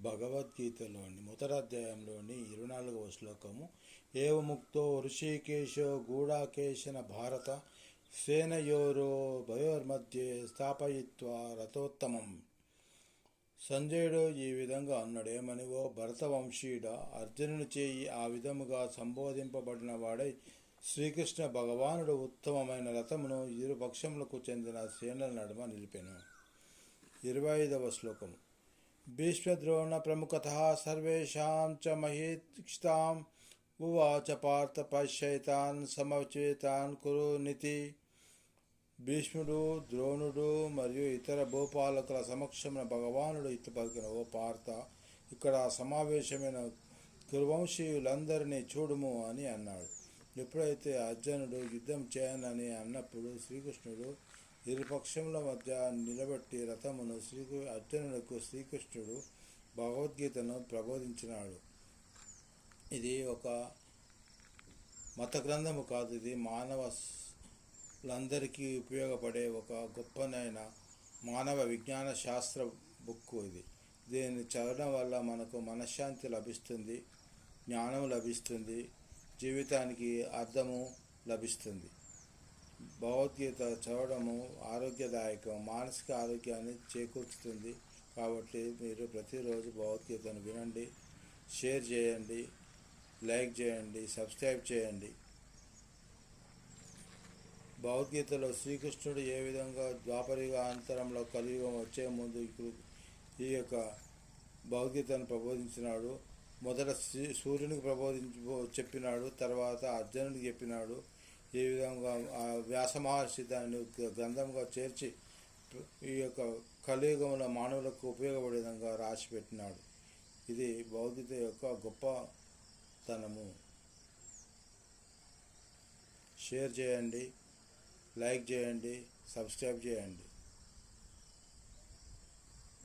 భగవద్గీతలోని మొదటి అధ్యాయంలోని 24వ శ్లోకము. ఏవముక్తో ఋషికేశో గూఢాకేశన భారత సేనయోరో భయోర్మధ్యే స్థాపయిత్వా రథోత్తమం. సంజయుడు ఈ విధంగా అన్నాడు. ఏమని? ఓ భరతవంశీయుడా, అర్జునుని చేయి ఆ విధముగా సంబోధింపబడిన వాడై శ్రీకృష్ణ భగవానుడు ఉత్తమమైన రథమును ఇరు పక్షములకు చెందిన సేనల నడుమ నిలిపెను. 25వ శ్లోకము. భీష్మద్రోణ ప్రముఖతః సర్వేషాం చ మహీక్షితాం ఉవాచ పార్థ పశ్యైతాన్ సమచేతాన్ కురు నితి. భీష్ముడు, ద్రోణుడు మరియు ఇతర భూపాలకుల సమక్షమున భగవానుడు ఇట్లు పలికిన. ఓ పార్థ, ఇక్కడ సమావేశమైన కురువంశీయులందరినీ చూడుము అని అన్నాడు. ఎప్పుడైతే అర్జునుడు యుద్ధం చేయనని అన్నప్పుడు శ్రీకృష్ణుడు ఇరుపక్షముల మధ్య నిలబెట్టి రథమును అర్జునుడికి శ్రీకృష్ణుడు భగవద్గీతను ప్రబోధించినాడు. ఇది ఒక మత గ్రంథము కాదు, ఇది మానవులందరికీ ఉపయోగపడే ఒక గొప్పనైన మానవ విజ్ఞాన శాస్త్ర బుక్ ఇది. దీన్ని చదవడం వల్ల మనకు మనశ్శాంతి లభిస్తుంది, జ్ఞానం లభిస్తుంది, జీవితానికి అర్థము లభిస్తుంది. భగవద్గీత చదవడము ఆరోగ్యదాయకం, మానసిక ఆరోగ్యాన్ని చేకూర్చుతుంది. కాబట్టి మీరు ప్రతిరోజు భగవద్గీతను వినండి, షేర్ చేయండి, లైక్ చేయండి, సబ్స్క్రైబ్ చేయండి. భగవద్గీతలో శ్రీకృష్ణుడు ఏ విధంగా ద్వాపరయుగ అంతరంలో కలియుగం వచ్చే ముందు ఈ యొక్క భగవద్గీతను ప్రబోధించినాడు. మొదట సూర్యునికి చెప్పినాడు, తర్వాత అర్జునుడికి చెప్పినాడు. ఈ విధంగా వ్యాస మహర్షి దాన్ని గ్రంథంగా చేర్చి ఈ యొక్క కలియుగంలో మానవులకు ఉపయోగపడే విధంగా రాసిపెట్టినాడు. ఇది భగవద్గీత యొక్క గొప్పతనము. షేర్ చేయండి, లైక్ చేయండి, సబ్స్క్రైబ్ చేయండి.